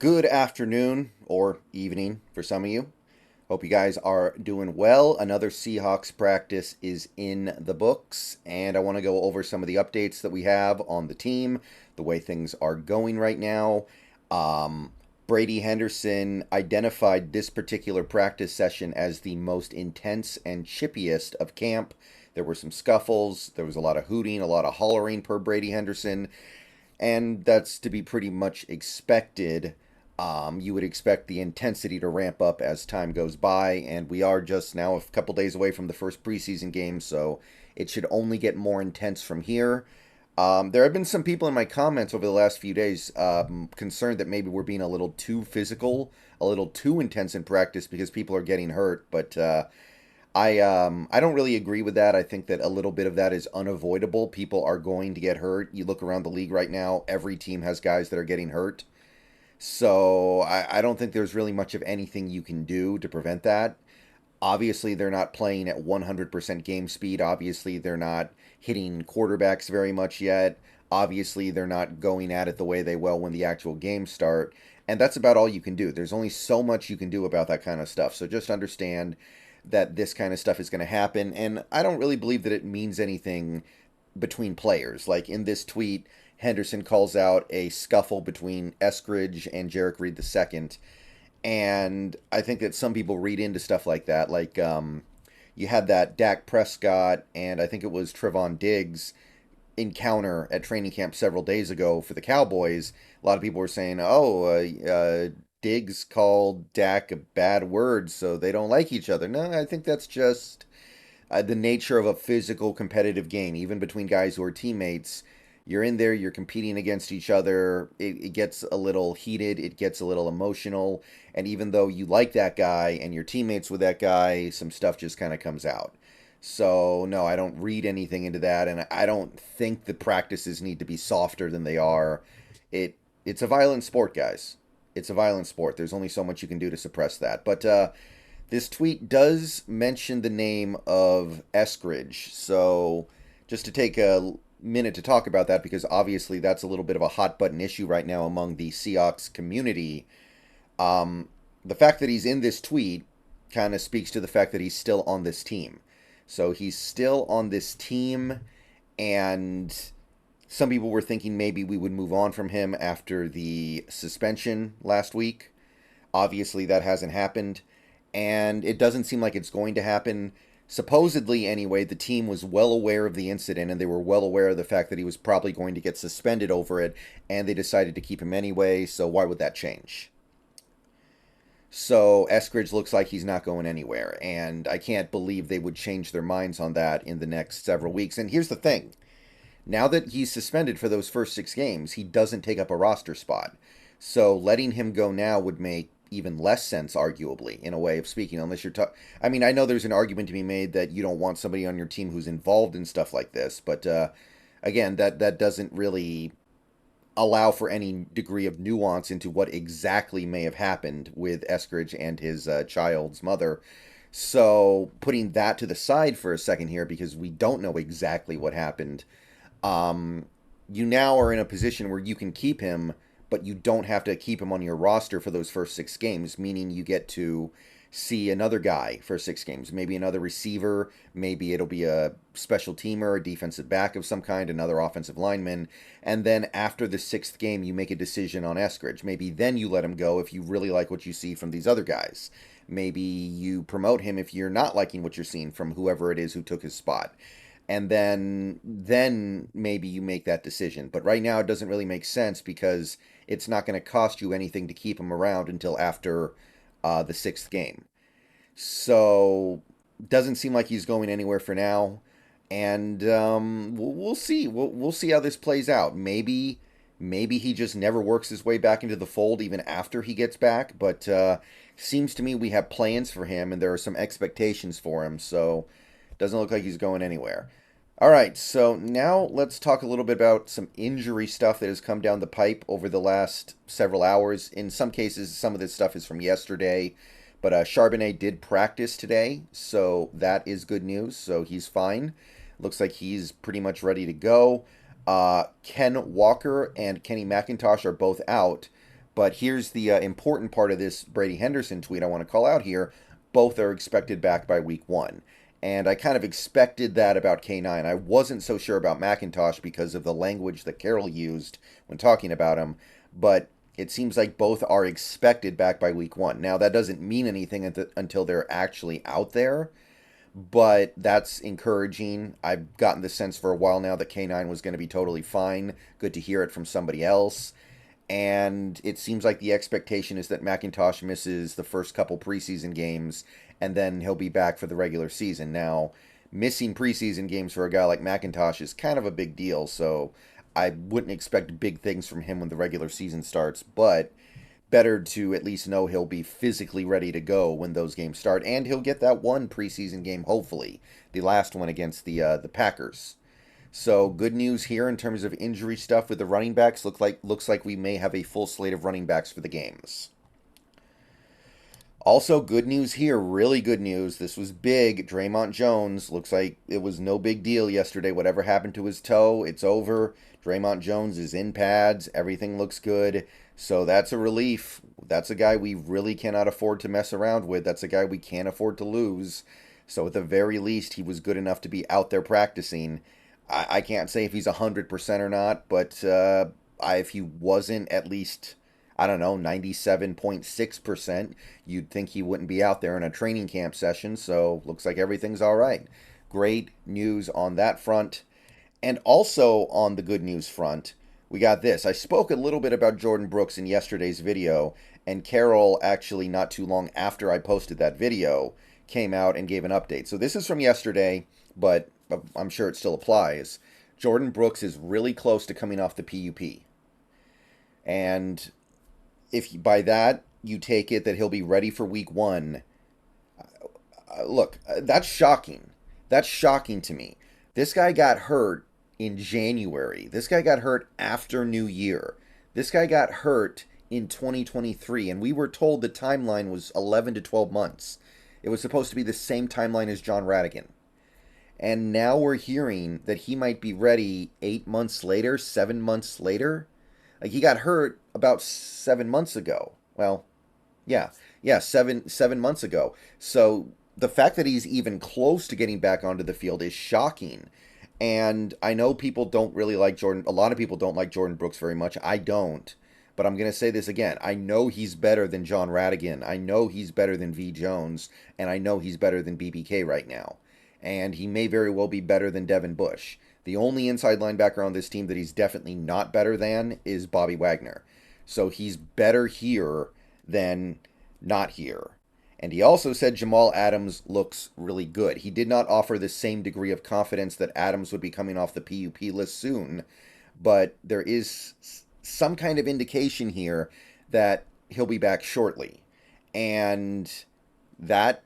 Good afternoon or evening for some of you. Hope you guys are doing well. Another Seahawks practice is in the books, and I want to go over some of the updates that we have on the team, the way things are going right now. Um, Brady Henderson identified this particular practice session as the most intense and chippiest of camp. There were some scuffles, there was a lot of hooting, a lot of hollering per Brady Henderson, and that's to be pretty much expected. You would expect the intensity to ramp up as time goes by, and we are just now a couple days away from the first preseason game, so it should only get more intense from here. There have been some people in my comments over the last few days concerned that maybe we're being a little too physical, a little too intense in practice because people are getting hurt, but I don't really agree with that. I think that a little bit of that is unavoidable. People are going to get hurt. You look around the league right now, every team has guys that are getting hurt. So I don't think there's really much of anything you can do to prevent that. Obviously, they're not playing at 100% game speed. Obviously, they're not hitting quarterbacks very much yet. Obviously, they're not going at it the way they will when the actual games start. And that's about all you can do. There's only so much you can do about that kind of stuff. So just understand that this kind of stuff is going to happen. And I don't really believe that it means anything between players. Like in this tweet, Henderson calls out a scuffle between Eskridge and Jarek Reed II. And I think that some people read into stuff like that. Like you had that Dak Prescott and I think it was Trevon Diggs encounter at training camp several days ago for the Cowboys. A lot of people were saying, Diggs called Dak a bad word, so they don't like each other. No, I think that's just the nature of a physical competitive game, even between guys who are teammates. You're in there, you're competing against each other. It gets a little heated, it gets a little emotional. And even though you like that guy and you're teammates with that guy, some stuff just kind of comes out. So, no, I don't read anything into that. And I don't think the practices need to be softer than they are. It's a violent sport, guys. It's a violent sport. There's only so much you can do to suppress that. But this tweet does mention the name of Eskridge. So, just to take a minute to talk about that, because obviously that's a little bit of a hot button issue right now among the Seahawks community. The fact that he's in this tweet kind of speaks to the fact that he's still on this team. So he's still on this team, and some people were thinking maybe we would move on from him after the suspension last week. Obviously, that hasn't happened, and it doesn't seem like it's going to happen. Supposedly, anyway, the team was well aware of the incident and they were well aware of the fact that he was probably going to get suspended over it, and they decided to keep him anyway, so why would that change? So Eskridge looks like he's not going anywhere, and I can't believe they would change their minds on that in the next several weeks. And here's the thing. Now that he's suspended for those first 6 games, he doesn't take up a roster spot. So letting him go now would make even less sense, arguably, in a way of speaking, unless you're talking. I mean, I know there's an argument to be made that you don't want somebody on your team who's involved in stuff like this, but again, that doesn't really allow for any degree of nuance into what exactly may have happened with Eskridge and his child's mother. So putting that to the side for a second here, because we don't know exactly what happened, you now are in a position where you can keep him, but you don't have to keep him on your roster for those first 6 games, meaning you get to see another guy for 6 games, maybe another receiver, maybe it'll be a special teamer, a defensive back of some kind, another offensive lineman, and then after the 6th game, you make a decision on Eskridge. Maybe then you let him go if you really like what you see from these other guys. Maybe you promote him if you're not liking what you're seeing from whoever it is who took his spot. And then maybe you make that decision. But right now it doesn't really make sense because it's not going to cost you anything to keep him around until after the 6th game. So doesn't seem like he's going anywhere for now, and we'll see. We'll see how this plays out. Maybe he just never works his way back into the fold even after he gets back. But seems to me we have plans for him, and there are some expectations for him. So doesn't look like he's going anywhere. All right, so now let's talk a little bit about some injury stuff that has come down the pipe over the last several hours. In some cases, some of this stuff is from yesterday, but Charbonnet did practice today, so that is good news. So he's fine. Looks like he's pretty much ready to go. Ken Walker and Kenny McIntosh are both out, But here's the important part of this Brady Henderson tweet I want to call out here. Both are expected back by week 1. And I kind of expected that about K9. I wasn't so sure about McIntosh because of the language that Carroll used when talking about him. But it seems like both are expected back by week 1. Now, that doesn't mean anything until they're actually out there. But that's encouraging. I've gotten the sense for a while now that K9 was going to be totally fine. Good to hear it from somebody else. And it seems like the expectation is that McIntosh misses the first couple preseason games, and then he'll be back for the regular season. Now, missing preseason games for a guy like McIntosh is kind of a big deal, so I wouldn't expect big things from him when the regular season starts, but better to at least know he'll be physically ready to go when those games start, and he'll get that one preseason game, hopefully, the last one against the Packers. So good news here in terms of injury stuff with the running backs. Looks like we may have a full slate of running backs for the games. Also good news here, really good news. This was big. Dre'Mont Jones, looks like it was no big deal yesterday. Whatever happened to his toe, it's over. Dre'Mont Jones is in pads. Everything looks good. So that's a relief. That's a guy we really cannot afford to mess around with. That's a guy we can't afford to lose. So at the very least, he was good enough to be out there practicing. I can't say if he's 100% or not, but if he wasn't at least, I don't know, 97.6%, you'd think he wouldn't be out there in a training camp session. So looks like everything's all right. Great news on that front. And also on the good news front, we got this. I spoke a little bit about Jordan Brooks in yesterday's video, and Carroll, actually not too long after I posted that video, came out and gave an update. So this is from yesterday, but I'm sure it still applies. Jordan Brooks is really close to coming off the PUP. And if by that you take it that he'll be ready for week 1, look, that's shocking. That's shocking to me. This guy got hurt in January. This guy got hurt after New Year. This guy got hurt in 2023, and we were told the timeline was 11 to 12 months. It was supposed to be the same timeline as John Radigan. And now we're hearing that he might be ready 8 months later, 7 months later. Like, he got hurt about 7 months ago. Well, yeah, 7 months ago. So the fact that he's even close to getting back onto the field is shocking. And I know people don't really like Jordan. A lot of people don't like Jordan Brooks very much. I don't. But I'm going to say this again. I know he's better than John Radigan. I know he's better than V. Jones. And I know he's better than BBK right now. And he may very well be better than Devin Bush. The only inside linebacker on this team that he's definitely not better than is Bobby Wagner. So he's better here than not here. And he also said Jamal Adams looks really good. He did not offer the same degree of confidence that Adams would be coming off the PUP list soon, but there is some kind of indication here that he'll be back shortly. And that,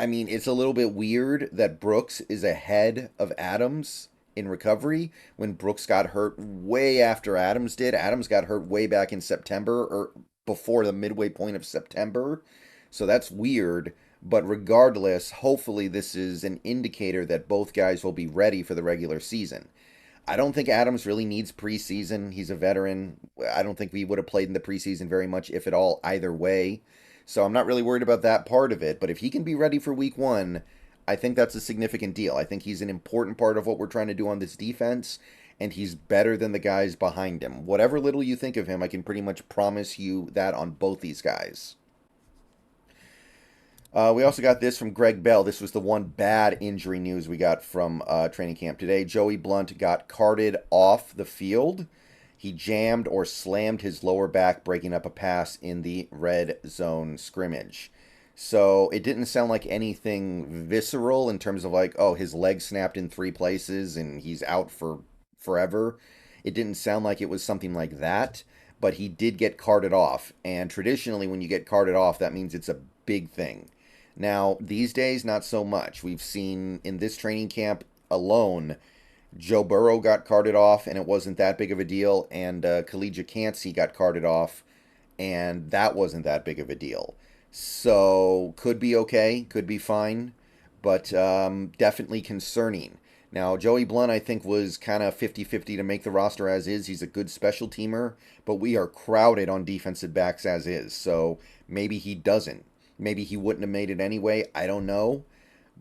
I mean, it's a little bit weird that Brooks is ahead of Adams in recovery when Brooks got hurt way after Adams did. Adams got hurt way back in September, or before the midway point of September. So that's weird. But regardless, hopefully this is an indicator that both guys will be ready for the regular season. I don't think Adams really needs preseason. He's a veteran. I don't think we would have played in the preseason very much, if at all, either way. So I'm not really worried about that part of it. But if he can be ready for week 1, I think that's a significant deal. I think he's an important part of what we're trying to do on this defense, and he's better than the guys behind him. Whatever little you think of him, I can pretty much promise you that on both these guys. We also got this from Greg Bell. This was the one bad injury news we got from training camp today. Joey Blount got carted off the field. He jammed or slammed his lower back, breaking up a pass in the red zone scrimmage. So it didn't sound like anything visceral in terms of like, oh, his leg snapped in 3 places and he's out for forever. It didn't sound like it was something like that, but he did get carted off. And traditionally, when you get carted off, that means it's a big thing. Now, these days, not so much. We've seen in this training camp alone, Joe Burrow got carted off, and it wasn't that big of a deal. And Khalid Kancey got carted off, and that wasn't that big of a deal. So, could be okay, could be fine, but definitely concerning. Now, Joey Blount, I think, was kind of 50-50 to make the roster as is. He's a good special teamer, but we are crowded on defensive backs as is. So maybe he doesn't. Maybe he wouldn't have made it anyway. I don't know.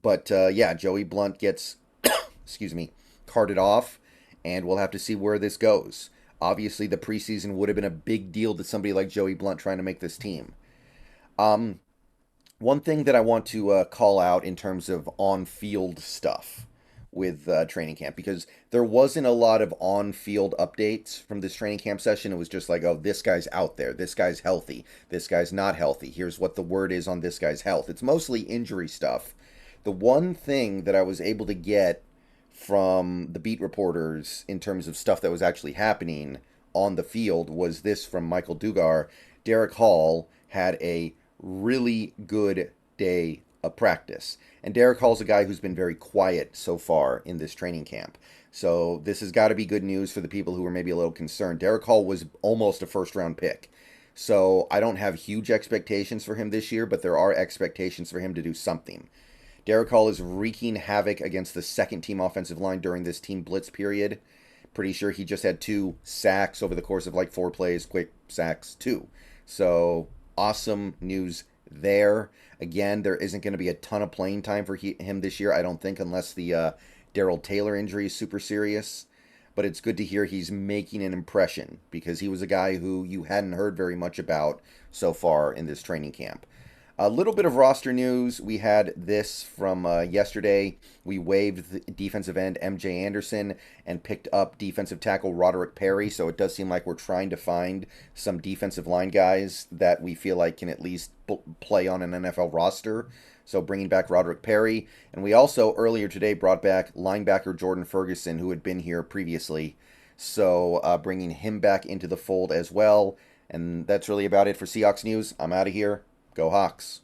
But yeah, Joey Blount gets, excuse me, carted off, and we'll have to see where this goes. Obviously, the preseason would have been a big deal to somebody like Joey Blount trying to make this team. Um, One thing that I want to call out in terms of on-field stuff with training camp, because there wasn't a lot of on-field updates from this training camp session. It was just like, oh, this guy's out there, this guy's healthy, this guy's not healthy. Here's what the word is on this guy's health. It's mostly injury stuff. The one thing that I was able to get from the beat reporters in terms of stuff that was actually happening on the field was this from Michael Dugar. Derick Hall had a really good day of practice. And Derick Hall's a guy who's been very quiet so far in this training camp. So this has got to be good news for the people who are maybe a little concerned. Derick Hall was almost a first round pick. So I don't have huge expectations for him this year, but there are expectations for him to do something. Derick Hall is wreaking havoc against the second team offensive line during this team blitz period. Pretty sure he just had 2 sacks over the course of like 4 plays, quick sacks, 2. So awesome news there. Again, there isn't going to be a ton of playing time for him this year, I don't think, unless the Darrell Taylor injury is super serious. But it's good to hear he's making an impression, because he was a guy who you hadn't heard very much about so far in this training camp. A little bit of roster news. We had this from yesterday. We waived the defensive end MJ Anderson and picked up defensive tackle Roderick Perry. So it does seem like we're trying to find some defensive line guys that we feel like can at least play on an NFL roster. So bringing back Roderick Perry. And we also earlier today brought back linebacker Jordan Ferguson, who had been here previously. So bringing him back into the fold as well. And that's really about it for Seahawks news. I'm out of here. Go Hawks.